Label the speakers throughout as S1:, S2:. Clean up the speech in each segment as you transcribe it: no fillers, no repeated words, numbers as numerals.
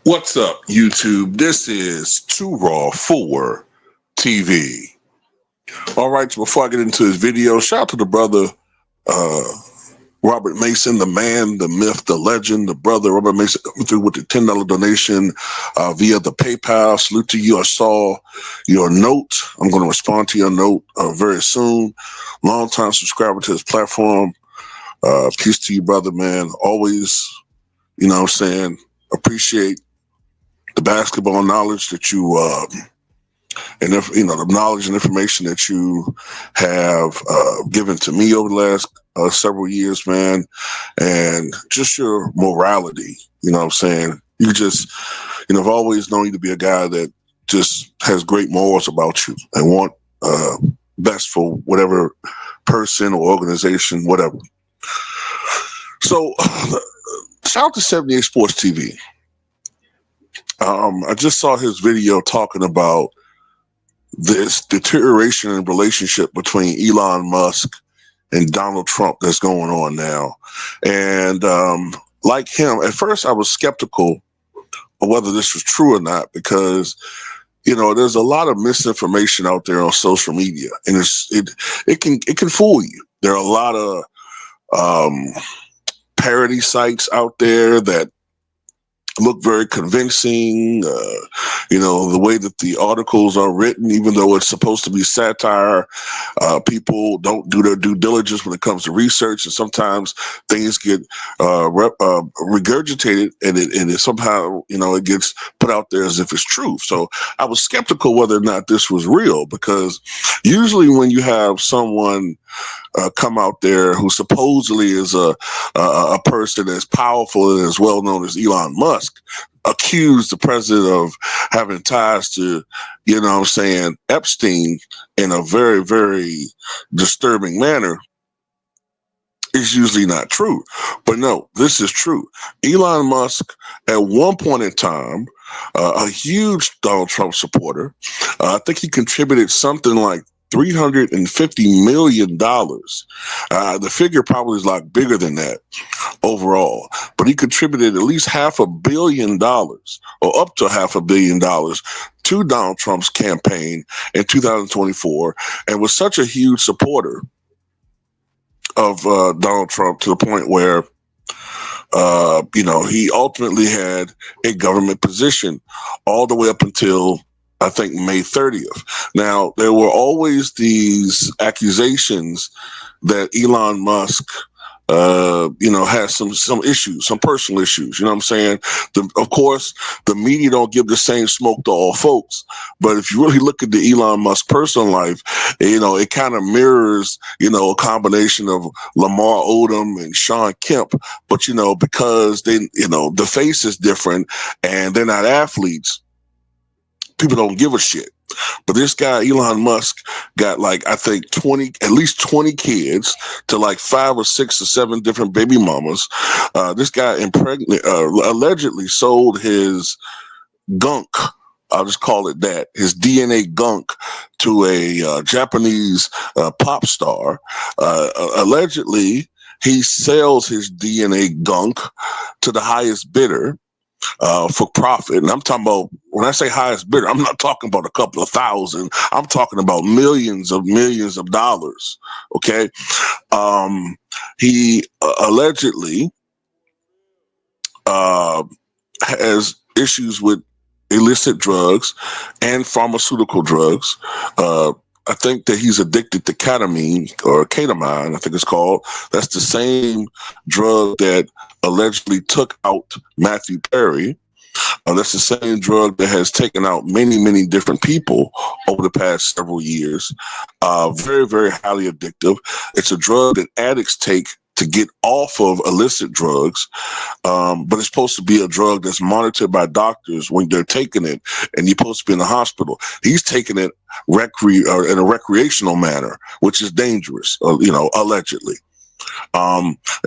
S1: What's up, YouTube? This is Too Raw for TV. All right, so before I get into this video, shout out to the brother uh, Robert Mason, the man, the myth, the legend, the brother Robert Mason coming through with the $10 donation via the PayPal. Salute to you. I saw your note. I'm going to respond to your note very soon. Long-time subscriber to this platform. Peace to you, brother, man. Always, you know what I'm saying, appreciate the basketball knowledge that you and if the knowledge and information that you have given to me over the last several years, man, and just your morality. You know what I'm saying? You just, I've always known you to be a guy that just has great morals about you and want best for whatever person or organization, whatever. So, shout out to 78 Sports TV. I just saw his video talking about this deterioration in relationship between Elon Musk and Donald Trump that's going on now. And like him, at first I was skeptical of whether this was true or not, because there's a lot of misinformation out there on social media, and it can fool you. There are a lot of parody sites out there that look very convincing. The way that the articles are written, even though it's supposed to be satire, people don't do their due diligence when it comes to research, and sometimes things get regurgitated, and it somehow it gets put out there as if it's true. So I was skeptical whether or not this was real, because usually when you have someone come out there who supposedly is a person as powerful and as well known as Elon Musk, accuse the president of having ties to, Epstein in a very, very disturbing manner, is usually not true. But no, this is true. Elon Musk, at one point in time, a huge Donald Trump supporter, I think he contributed something like $350 million. The figure probably is a lot bigger than that overall, but he contributed at least $500 million, or up to $500 million, to Donald Trump's campaign in 2024, and was such a huge supporter of Donald Trump to the point where he ultimately had a government position all the way up until, I think, May 30th. Now, there were always these accusations that Elon Musk, has some issues, some personal issues. You know what I'm saying? Of course, the media don't give the same smoke to all folks. But if you really look at the Elon Musk personal life, it kind of mirrors, a combination of Lamar Odom and Sean Kemp. But, because they, the face is different and they're not athletes, people don't give a shit. But this guy, Elon Musk, got at least 20 kids, to like 5 or 6 or 7 different baby mamas. This guy allegedly sold his gunk, I'll just call it that, his DNA gunk, to a Japanese pop star. Allegedly, he sells his DNA gunk to the highest bidder for profit. And I'm talking about, when I say highest bidder, I'm not talking about a couple of thousand. I'm talking about millions of dollars. Okay. He allegedly has issues with illicit drugs and pharmaceutical drugs. I think that he's addicted to ketamine, or ketamine, I think it's called. That's the same drug that allegedly took out Matthew Perry. That's the same drug that has taken out many, many different people over the past several years. Very, very highly addictive. It's a drug that addicts take to get off of illicit drugs, but it's supposed to be a drug that's monitored by doctors when they're taking it, and you're supposed to be in the hospital. He's taking it in a recreational manner, which is dangerous, allegedly.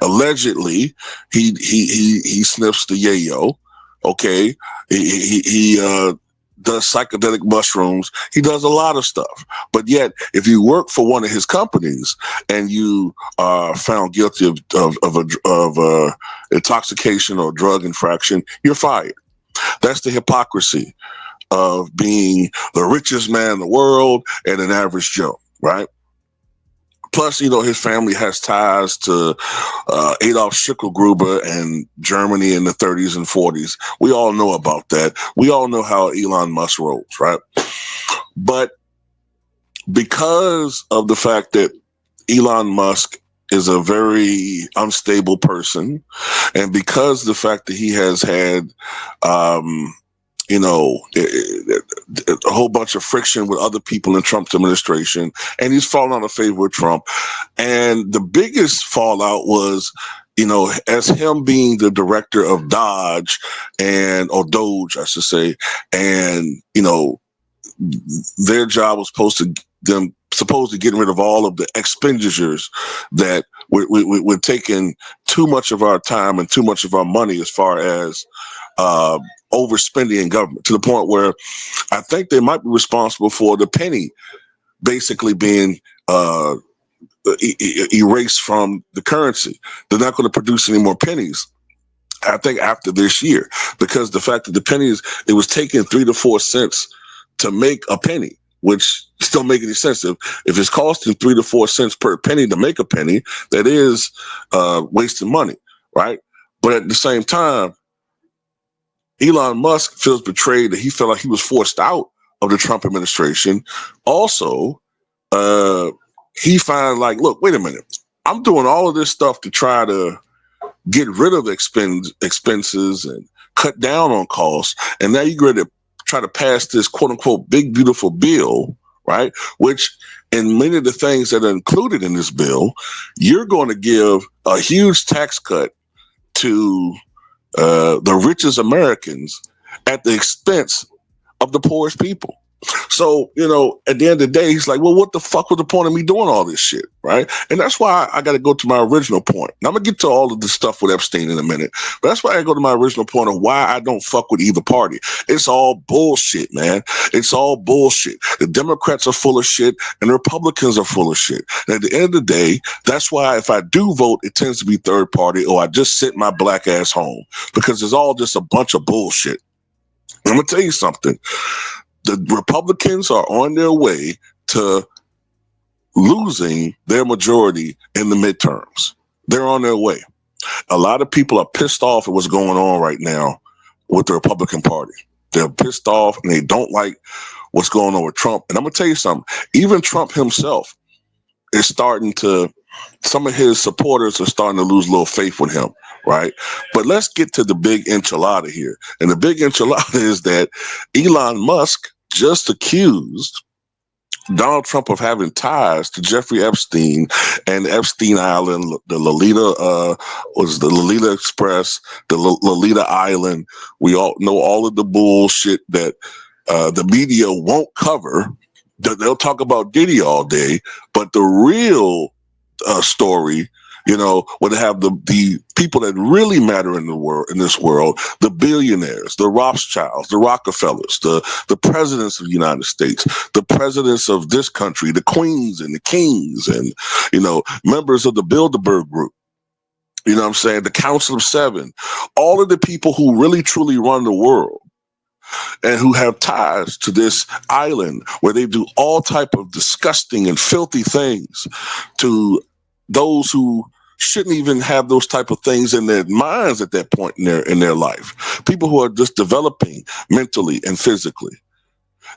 S1: Allegedly, he sniffs the yayo. Okay, he does psychedelic mushrooms. He does a lot of stuff. But yet, if you work for one of his companies and you are found guilty of intoxication or drug infraction, you're fired. That's the hypocrisy of being the richest man in the world and an average Joe, right? Plus, his family has ties to Adolf Schicklgruber and Germany in the 30s and 40s. We all know about that. We all know how Elon Musk rolls, right? But because of the fact that Elon Musk is a very unstable person, and because the fact that he has had, a whole bunch of friction with other people in Trump's administration, and he's fallen out of favor with Trump. And the biggest fallout was, as him being the director of Dodge or Doge, I should say, and, their job was supposed to getting rid of all of the expenditures that we're taking too much of our time and too much of our money as far as overspending in government, to the point where I think they might be responsible for the penny basically being erased from the currency. They're not going to produce any more pennies, I think, after this year, because the fact that the pennies, it was taking 3 to 4 cents to make a penny, which don't make any sense. If it's costing 3 to 4 cents per penny to make a penny, that is wasting money, right? But at the same time, Elon Musk feels betrayed, that he felt like he was forced out of the Trump administration. Also, he finds like, look, wait a minute. I'm doing all of this stuff to try to get rid of expenses and cut down on costs. And now you're going to try to pass this quote unquote big, beautiful bill, right? Which in many of the things that are included in this bill, you're going to give a huge tax cut to the richest Americans at the expense of the poorest people. So, at the end of the day, he's like, well, what the fuck was the point of me doing all this shit, right? And that's why I got to go to my original point. Now, I'm going to get to all of this stuff with Epstein in a minute, but that's why I go to my original point of why I don't fuck with either party. It's all bullshit, man. It's all bullshit. The Democrats are full of shit and the Republicans are full of shit. And at the end of the day, that's why if I do vote, it tends to be third party, or I just sit my black ass home, because it's all just a bunch of bullshit. I'm going to tell you something. The Republicans are on their way to losing their majority in the midterms. They're on their way. A lot of people are pissed off at what's going on right now with the Republican Party. They're pissed off and they don't like what's going on with Trump. And I'm going to tell you something. Even Trump himself is starting to, some of his supporters are starting to lose a little faith with him, right? But let's get to the big enchilada here. And the big enchilada is that Elon Musk just accused Donald Trump of having ties to Jeffrey Epstein and Epstein Island, the Lolita Express, the Lolita Island. We all know all of the bullshit that the media won't cover. They'll talk about Diddy all day, but the real story, would have the people that really matter in this world, the billionaires, the Rothschilds, the Rockefellers, the presidents of the United States, the presidents of this country, the queens and the kings, and members of the Bilderberg Group. You know what I'm saying? The Council of Seven, all of the people who really truly run the world and who have ties to this island where they do all type of disgusting and filthy things to those who shouldn't even have those type of things in their minds at that point in their life. People who are just developing mentally and physically.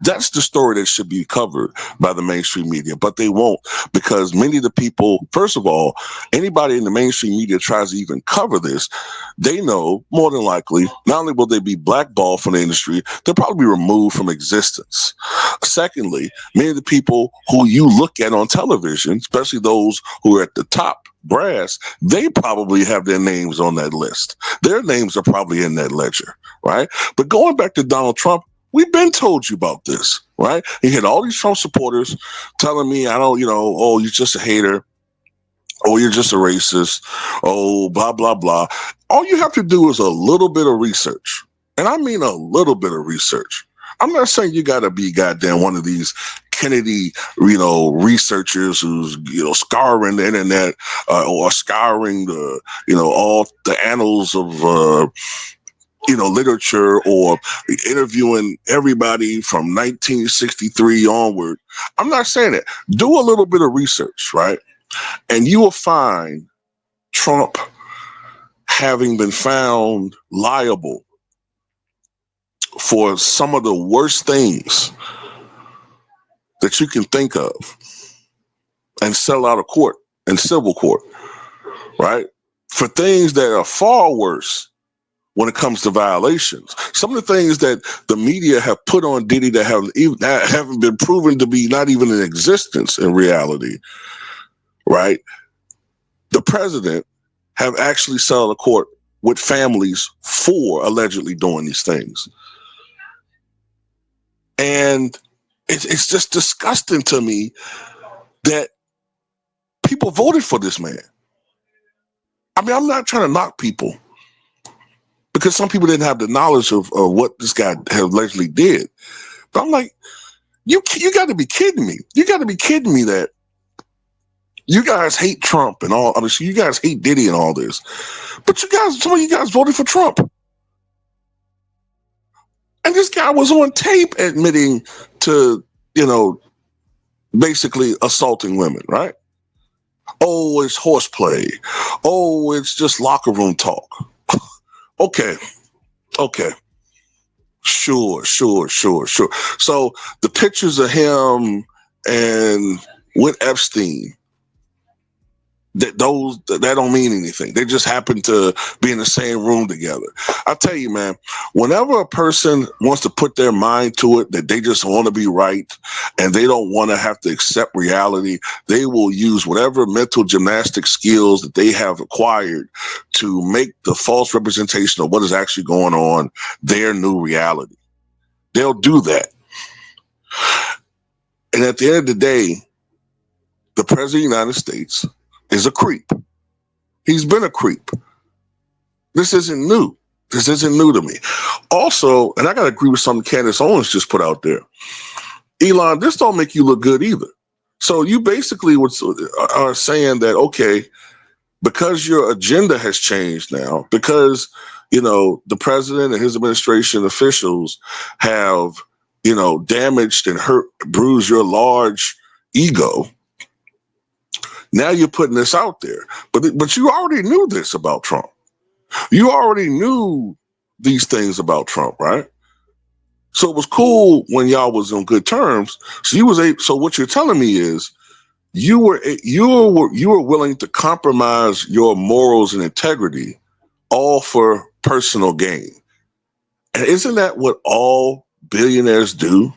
S1: That's the story that should be covered by the mainstream media, but they won't, because many of the people, first of all, anybody in the mainstream media tries to even cover this, they know more than likely, not only will they be blackballed from the industry, they'll probably be removed from existence. Secondly, many of the people who you look at on television, especially those who are at the top brass, they probably have their names on that list. Their names are probably in that ledger, right? But going back to Donald Trump, we've been told you about this, right? You had all these Trump supporters telling me, I don't, oh, you're just a hater. Oh, you're just a racist. Oh, blah, blah, blah. All you have to do is a little bit of research. And I mean a little bit of research. I'm not saying you got to be goddamn one of these Kennedy, researchers who's, scouring the internet or scouring the, all the annals of, literature or interviewing everybody from 1963 onward. I'm not saying that. Do a little bit of research, right? And you will find Trump having been found liable for some of the worst things that you can think of and settle out of court in civil court, right? For things that are far worse when it comes to violations. Some of the things that the media have put on Diddy that haven't been proven to be not even in existence in reality, right? The president have actually settled a court with families for allegedly doing these things. And it's just disgusting to me that people voted for this man. I mean, I'm not trying to knock people because some people didn't have the knowledge of what this guy allegedly did. But I'm like, you got to be kidding me. You got to be kidding me that you guys hate Trump and all. I mean, so you guys hate Diddy and all this. But some of you guys voted for Trump. And this guy was on tape admitting to, basically assaulting women, right? Oh, it's horseplay. Oh, it's just locker room talk. Okay. Sure. So the pictures of him and with Epstein, that don't mean anything. They just happen to be in the same room together. I tell you, man, whenever a person wants to put their mind to it, that they just want to be right and they don't want to have to accept reality, they will use whatever mental gymnastic skills that they have acquired to make the false representation of what is actually going on their new reality. They'll do that. And at the end of the day, the president of the United States is a creep. He's been a creep. This isn't new. This isn't new to me. Also, and I got to agree with something Candace Owens just put out there. Elon, this don't make you look good either. So you basically are saying that, okay, because your agenda has changed now, because, the president and his administration officials have, damaged and bruised your large ego. Now you're putting this out there, but you already knew this about Trump. You already knew these things about Trump, right? So it was cool when y'all was on good terms. So what you're telling me is you were willing to compromise your morals and integrity, all for personal gain. And isn't that what all billionaires do?